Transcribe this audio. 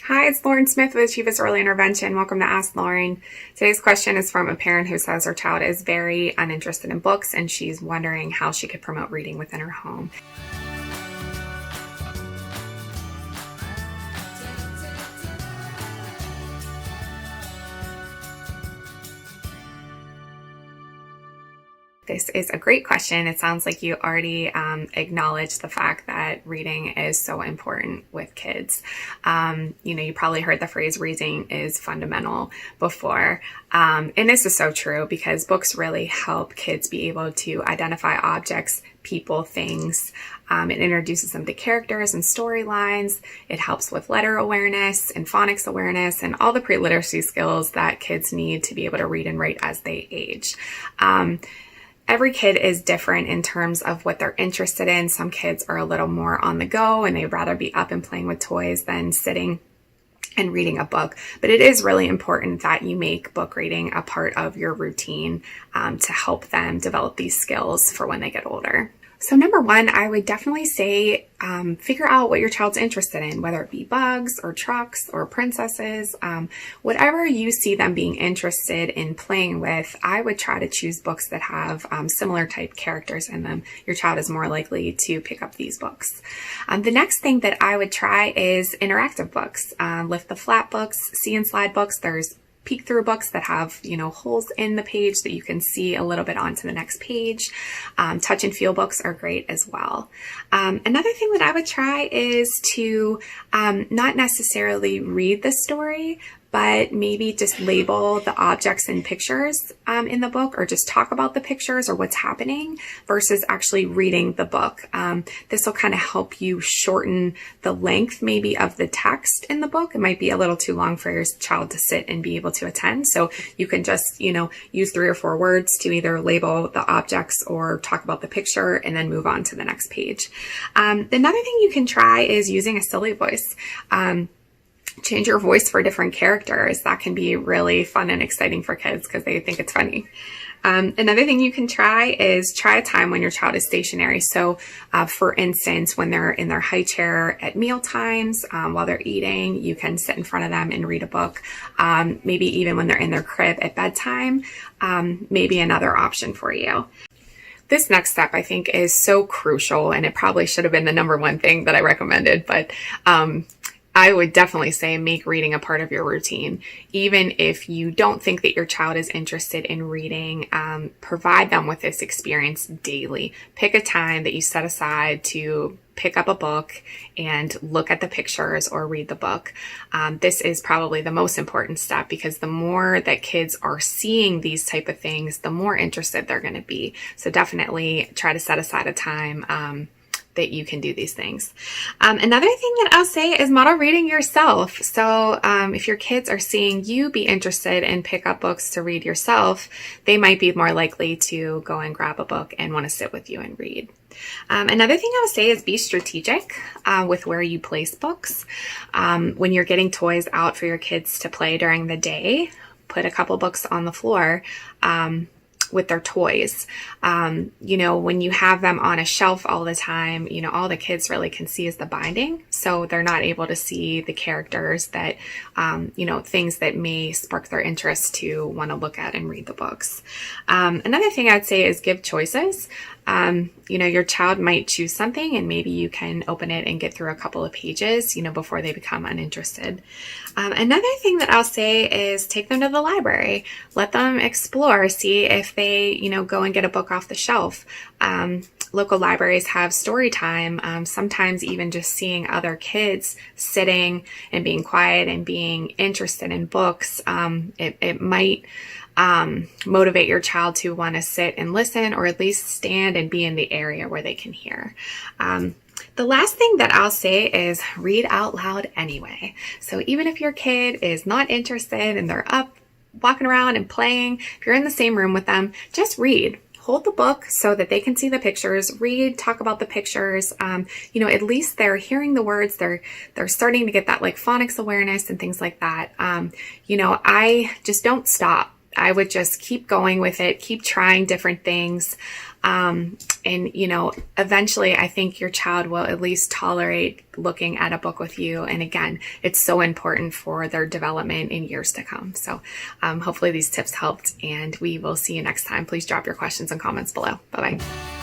Hi, it's Lauren Smith with Achievers Early Intervention. Welcome to Ask Lauren. Today's question is from a parent who says her child is very uninterested in books and she's wondering how she could promote reading within her home. This is a great question. It sounds like you already acknowledged the fact that reading is so important with kids. You probably heard the phrase reading is fundamental before. And this is so true because books really help kids be able to identify objects, people, things. It introduces them to characters and storylines. It helps with letter awareness and phonics awareness and all the pre-literacy skills that kids need to be able to read and write as they age. Every kid is different in terms of what they're interested in. Some kids are a little more on the go and they'd rather be up and playing with toys than sitting and reading a book. But it is really important that you make book reading a part of your routine to help them develop these skills for when they get older. So number one, I would definitely say figure out what your child's interested in, whether it be bugs or trucks or princesses. Whatever you see them being interested in playing with, I would try to choose books that have similar type characters in them. Your child is more likely to pick up these books. The next thing that I would try is interactive books. Lift the flap books, see and slide books. There's peek through books that have, holes in the page that you can see a little bit onto the next page. Touch and feel books are great as well. Another thing that I would try is to not necessarily read the story, but maybe just label the objects and pictures in the book, or just talk about the pictures or what's happening versus actually reading the book. This will kind of help you shorten the length maybe of the text in the book. It might be a little too long for your child to sit and be able to attend. So you can just, use 3 or 4 words to either label the objects or talk about the picture and then move on to the next page. Another thing you can try is using a silly voice. Change your voice for different characters. That can be really fun and exciting for kids because they think it's funny. Another thing you can try is try a time when your child is stationary. So, for instance, when they're in their high chair at meal times, while they're eating, you can sit in front of them and read a book. Maybe even when they're in their crib at bedtime, maybe another option for you. This next step, I think, is so crucial, and it probably should have been the number one thing that I recommended, but I would definitely say make reading a part of your routine. Even if you don't think that your child is interested in reading, provide them with this experience daily. Pick a time that you set aside to pick up a book and look at the pictures or read the book. This is probably the most important step because the more that kids are seeing these type of things, the more interested they're going to be. So definitely try to set aside a time that you can do these things. Another thing that I'll say is model reading yourself. So if your kids are seeing you be interested and pick up books to read yourself, they might be more likely to go and grab a book and want to sit with you and read. Another thing I would say is be strategic with where you place books. When you're getting toys out for your kids to play during the day, put a couple books on the floor with their toys. When you have them on a shelf all the time, all the kids really can see is the binding. So they're not able to see the characters that, things that may spark their interest to want to look at and read the books. Another thing I'd say is give choices. Your child might choose something and maybe you can open it and get through a couple of pages, before they become uninterested. Another thing that I'll say is take them to the library. Let them explore, see if they, go and get a book off the shelf. Local libraries have story time. Sometimes even just seeing other kids sitting and being quiet and being interested in books, it might motivate your child to want to sit and listen, or at least stand and be in the area where they can hear. The last thing that I'll say is read out loud anyway. So even if your kid is not interested and they're up walking around and playing, if you're in the same room with them, just read. Hold the book so that they can see the pictures, read, talk about the pictures. At least they're hearing the words. They're starting to get that like phonics awareness and things like that. I just don't stop. I would just keep going with it, keep trying different things. And, you know, eventually I think your child will at least tolerate looking at a book with you. And again, it's so important for their development in years to come. So hopefully these tips helped, and we will see you next time. Please drop your questions and comments below. Bye-bye.